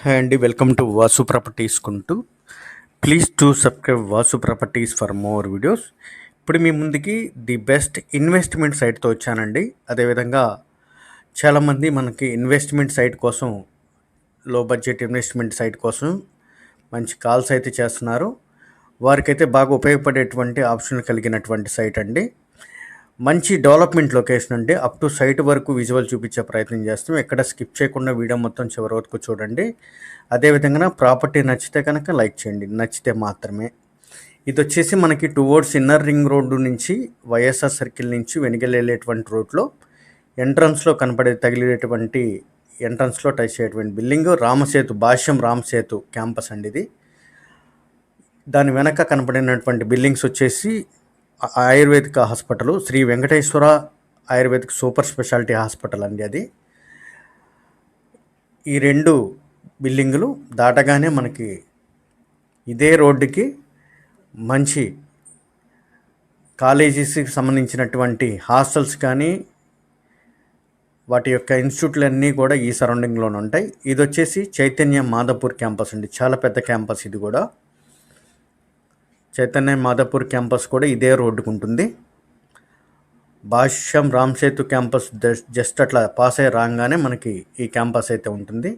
Hi అండి, welcome to Vasu Properties కుంటూ. Please to subscribe Vasu Properties for more videos. ఇప్పుడు మీ ముందుకి ది బెస్ట్ ఇన్వెస్ట్మెంట్ సైట్తో వచ్చానండి. అదేవిధంగా చాలామంది మనకి ఇన్వెస్ట్మెంట్ సైట్ కోసం, లో బడ్జెట్ ఇన్వెస్ట్మెంట్ సైట్ కోసం మంచి కాల్స్ అయితే చేస్తున్నారు. వారికైతే బాగా ఉపయోగపడేటువంటి ఆప్షన్ కలిగినటువంటి సైట్ అండి. మంచి డెవలప్మెంట్ లొకేషన్ అండి. అప్ టు సైట్ వరకు విజువల్ చూపించే ప్రయత్నం చేస్తాం. ఎక్కడ స్కిప్ చేయకుండా వీడియో మొత్తం చివరి వరకు చూడండి. అదేవిధంగా ప్రాపర్టీ నచ్చితే కనుక లైక్ చేయండి, నచ్చితే మాత్రమే. ఇది వచ్చేసి మనకి టువర్డ్స్ ఇన్నర్ రింగ్ రోడ్డు నుంచి వైఎస్ఆర్ సర్కిల్ నుంచి వెనుకలు వెళ్ళేటువంటి రోడ్లో ఎంట్రన్స్లో తగిలేటువంటి ఎంట్రన్స్లో టచ్ అయ్యేటువంటి బిల్డింగ్ రామసేతు, భాష్యం రామసేతు క్యాంపస్ అండి ఇది. దాని వెనక కనపడినటువంటి బిల్డింగ్స్ వచ్చేసి Ayurvedic hospital, Sri Venkateswara Ayurvedic super speciality hospital అండి అది. ఈ రెండు బిల్డింగులు దాటగానే మనకి ఇదే రోడ్డుకి మంచి కాలేజెస్కి సంబంధించినటువంటి హాస్టల్స్ కానీ వాటి యొక్క ఇన్స్టిట్యూట్లన్నీ కూడా ఈ సరౌండింగ్లోనే ఉంటాయి. ఇది వచ్చేసి చైతన్య మాధవపూర్ క్యాంపస్ అండి. చాలా పెద్ద క్యాంపస్ ఇది కూడా. చైతన్య మాధవపూర్ క్యాంపస్ కూడా ఇదే రోడ్డుకు ఉంటుంది. భాష్యం రామసేతు క్యాంపస్ జస్ట్ అట్లా పాస్ అయ్యి రాగానే మనకి ఈ క్యాంపస్ అయితే ఉంటుంది.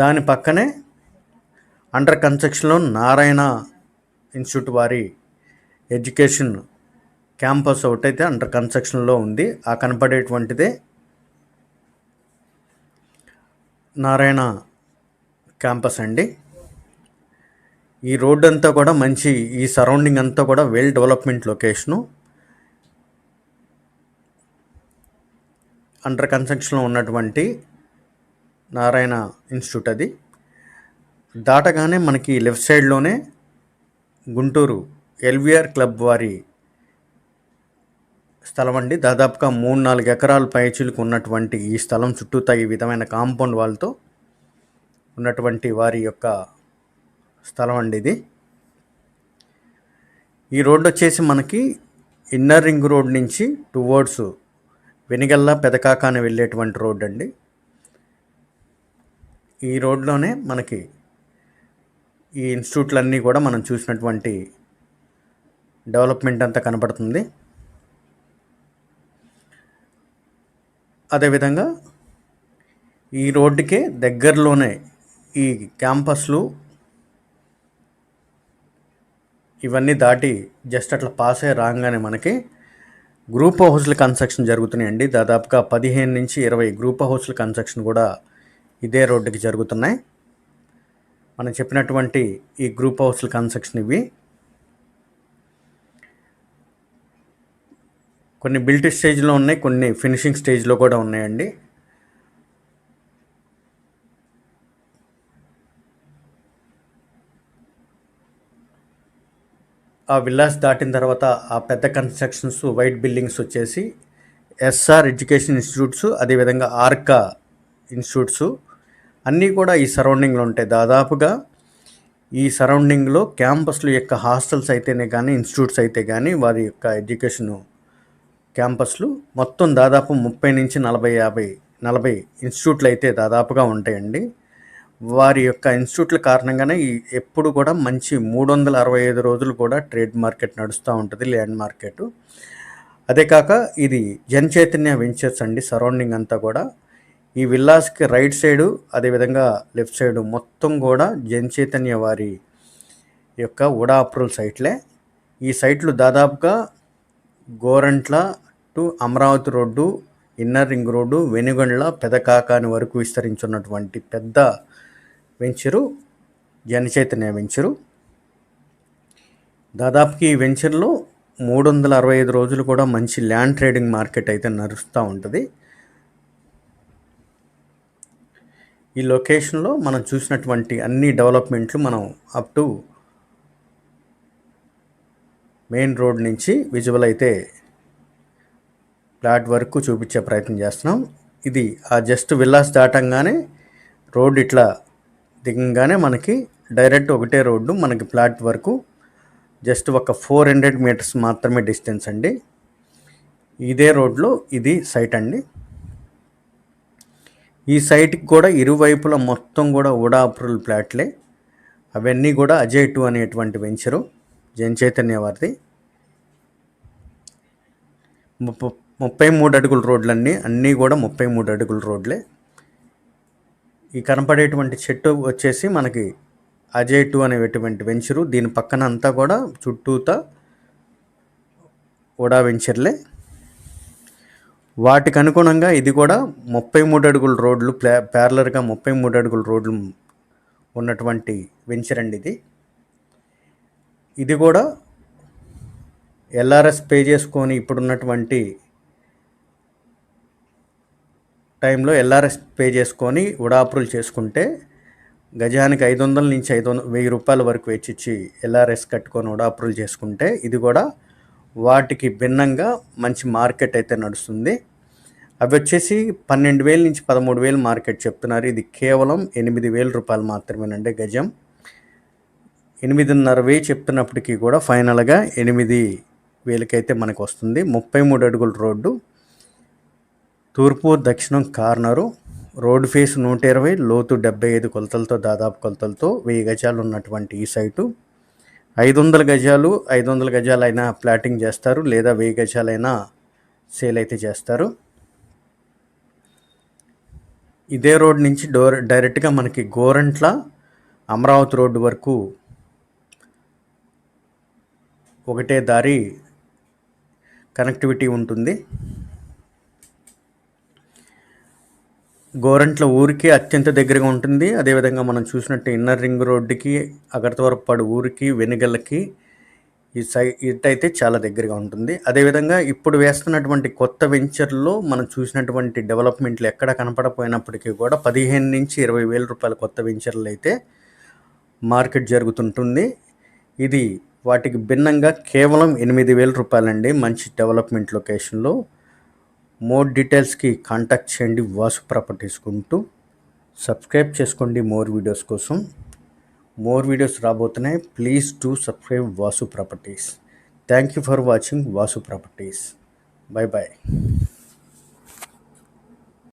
దాని పక్కనే అండర్ కన్స్ట్రక్షన్లో నారాయణ ఇన్స్టిట్యూట్ వారి ఎడ్యుకేషన్ క్యాంపస్ ఒకటైతే అండర్ కన్స్ట్రక్షన్లో ఉంది. ఆ కనపడేటువంటిదే నారాయణ క్యాంపస్ అండి. ఈ రోడ్ అంతా కూడా మంచి, ఈ సరౌండింగ్ అంతా కూడా వెల్ డెవలప్మెంట్ లొకేషను. అండర్ కన్స్ట్రక్షన్లో ఉన్నటువంటి నారాయణ ఇన్స్టిట్యూట్ అది. దాటగానే మనకి లెఫ్ట్ సైడ్లోనే గుంటూరు ఎల్విఆర్ క్లబ్ వారి స్థలం అండి. దాదాపుగా 3-4 ఎకరాల పైచీలకు ఉన్నటువంటి ఈ స్థలం చుట్టూతా ఈ విధమైన కాంపౌండ్ వాళ్ళతో ఉన్నటువంటి వారి యొక్క స్థలం అండి ఇది. ఈ రోడ్డు వచ్చేసి మనకి ఇన్నర్ రింగ్ రోడ్ నుంచి టువర్డ్స్ వెనిగల్ల పెదకాకాని వెళ్ళేటువంటి రోడ్ అండి. ఈ రోడ్లోనే మనకి ఈ ఇన్స్టిట్యూట్లన్నీ కూడా మనం చూసినటువంటి డెవలప్మెంట్ అంతా కనపడుతుంది. అదేవిధంగా ఈ రోడ్డుకే దగ్గరలోనే ఈ క్యాంపస్లు ఇవన్నీ దాటి జస్ట్ అట్లా పాస్ అయ్యి రాగానే మనకి గ్రూప్ హౌస్ల కన్స్ట్రక్షన్ జరుగుతున్నాయండి. దాదాపుగా 15 నుంచి 20 గ్రూప్ హౌస్ల కన్స్ట్రక్షన్ కూడా ఇదే రోడ్డుకి జరుగుతున్నాయి. మనం చెప్పినటువంటి ఈ గ్రూప్ హౌస్ల కన్స్ట్రక్షన్ ఇవి కొన్ని బిల్ట్ స్టేజ్లో ఉన్నాయి, కొన్ని ఫినిషింగ్ స్టేజ్లో కూడా ఉన్నాయండి. ఆ విల్లాస్ దాటిన తర్వాత ఆ పెద్ద కన్స్ట్రక్షన్స్, వైట్ బిల్డింగ్స్ వచ్చేసి ఎస్ఆర్ ఎడ్యుకేషన్ ఇన్స్టిట్యూట్స్, అదేవిధంగా ఆర్కా ఇన్స్టిట్యూట్స్ అన్నీ కూడా ఈ సరౌండింగ్లో ఉంటాయి. దాదాపుగా ఈ సరౌండింగ్లో క్యాంపస్ల యొక్క హాస్టల్స్ అయితేనే కానీ, ఇన్స్టిట్యూట్స్ అయితే కానీ, వారి యొక్క ఎడ్యుకేషన్ క్యాంపస్లు మొత్తం దాదాపు 30 నుంచి 40 ఇన్స్టిట్యూట్లు అయితే దాదాపుగా ఉంటాయండి. వారి యొక్క ఇన్స్టిట్యూట్ల కారణంగానే ఎప్పుడు కూడా మంచి 365 రోజులు కూడా ట్రేడ్ మార్కెట్ నడుస్తూ ఉంటుంది, ల్యాండ్ మార్కెట్. అదే కాక ఇది జన్ చైతన్య వెంచర్స్ అండి. సరౌండింగ్ అంతా కూడా ఈ విల్లాస్కి రైట్ సైడు, అదేవిధంగా లెఫ్ట్ సైడు మొత్తం కూడా జన్ చైతన్య వారి యొక్క ఉడా అప్రూవల్ సైట్లే. ఈ సైట్లు దాదాపుగా Gorantla to Amaravati road, inner ring road, Venigandla, Pedakakani వరకు విస్తరించున్నటువంటి పెద్ద వెంచరు జనచైతన్య వెంచరు. దాదాపుకి ఈ వెంచర్లో 365 రోజులు కూడా మంచి ల్యాండ్ ట్రేడింగ్ మార్కెట్ అయితే నడుస్తూ ఉంటుంది. ఈ లొకేషన్లో మనం చూసినటువంటి అన్ని డెవలప్మెంట్లు మనం అప్ టు మెయిన్ రోడ్ నుంచి విజువల్ అయితే ఫ్లాట్ వరకు చూపించే ప్రయత్నం చేస్తున్నాం. ఇది ఆ జస్ట్ విల్లాస్ దాటంగానే రోడ్ ఇట్లా దిగంగానే మనకి డైరెక్ట్ ఒకటే రోడ్డు, మనకి ఫ్లాట్ వరకు జస్ట్ ఒక 400 మీటర్స్ మాత్రమే డిస్టెన్స్ అండి. ఇదే రోడ్లో ఇది సైట్ అండి. ఈ సైట్కి కూడా ఇరువైపుల మొత్తం కూడా వుడా అప్రూవల్ ప్లాట్లే. అవన్నీ కూడా అజయ్ 2 అనేటువంటి వెంచరు జన్ చైతన్య వారిది. 33 అడుగుల రోడ్లన్నీ అన్నీ కూడా 33 అడుగుల రోడ్లే. ఈ కనపడేటువంటి చెట్టు వచ్చేసి మనకి అజయ్ 2 అనేటువంటి వెంచరు. దీని పక్కన అంతా కూడా చుట్టూతా వుడా వెంచర్లే. వాటికి అనుగుణంగా ఇది కూడా 33 అడుగుల రోడ్లు ప్యారలర్గా 33 అడుగుల రోడ్లు ఉన్నటువంటి వెంచర్ అండి ఇది. ఇది కూడా ఎల్ఆర్ఎస్ పే చేసుకొని ఇప్పుడున్నటువంటి టైంలో ఎల్ఆర్ఎస్ పే చేసుకొని వుడా అప్రూవల్ చేసుకుంటే గజానికి 500 నుంచి 1000 రూపాయల వరకు వెచ్చిచ్చి ఎల్ఆర్ఎస్ కట్టుకొని వుడా అప్రూవల్ చేసుకుంటే ఇది కూడా వాటికి భిన్నంగా మంచి మార్కెట్ అయితే నడుస్తుంది. అవి వచ్చేసి 12,000 నుంచి 13,000 మార్కెట్ చెప్తున్నారు. ఇది కేవలం 8,000 రూపాయలు మాత్రమేనండి గజం. 8,500 చెప్తున్నప్పటికీ కూడా ఫైనల్గా 8,000 అయితే మనకు వస్తుంది. 33 అడుగుల రోడ్డు, తూర్పు దక్షిణం కార్నరు, రోడ్డు ఫేస్ 120, లోతు 75 కొలతలతో, దాదాపు కొలతలతో 1000 గజాలు ఉన్నటువంటి ఈ సైటు 500 గజాలు 500 గజాలైనా ప్లాటింగ్ చేస్తారు, లేదా 1000 గజాలైనా సేల్ అయితే చేస్తారు. ఇదే రోడ్ నుంచి డైరెక్ట్గా మనకి గోరంట్ల అమరావతి రోడ్డు వరకు ఒకటే దారి కనెక్టివిటీ ఉంటుంది. గోరంట్ల ఊరికి అత్యంత దగ్గరగా ఉంటుంది. అదేవిధంగా మనం చూసినట్టు ఇన్నర్ రింగ్ రోడ్డుకి, అగరతవరపాడు ఊరికి, వెనుగళ్ళకి ఇటైతే చాలా దగ్గరగా ఉంటుంది. అదేవిధంగా ఇప్పుడు వేస్తున్నటువంటి కొత్త వెంచర్లో మనం చూసినటువంటి డెవలప్మెంట్లు ఎక్కడ కనపడపోయినప్పటికీ కూడా 15 నుంచి 20,000 రూపాయల కొత్త వెంచర్లు అయితే మార్కెట్ జరుగుతుంటుంది. ఇది వాటికి భిన్నంగా కేవలం 8,000 రూపాయలండి మంచి డెవలప్మెంట్ లొకేషన్లో. మోర్ డీటెయిల్స్కి కాంటాక్ట్ చేయండి వాసు ప్రాపర్టీస్ గుంటూ. సబ్స్క్రైబ్ చేసుకోండి మోర్ వీడియోస్ కోసం. మోర్ వీడియోస్ రాబోతున్నాయి. Please do subscribe Vasu properties. Thank you for watching Vasu properties. Bye bye.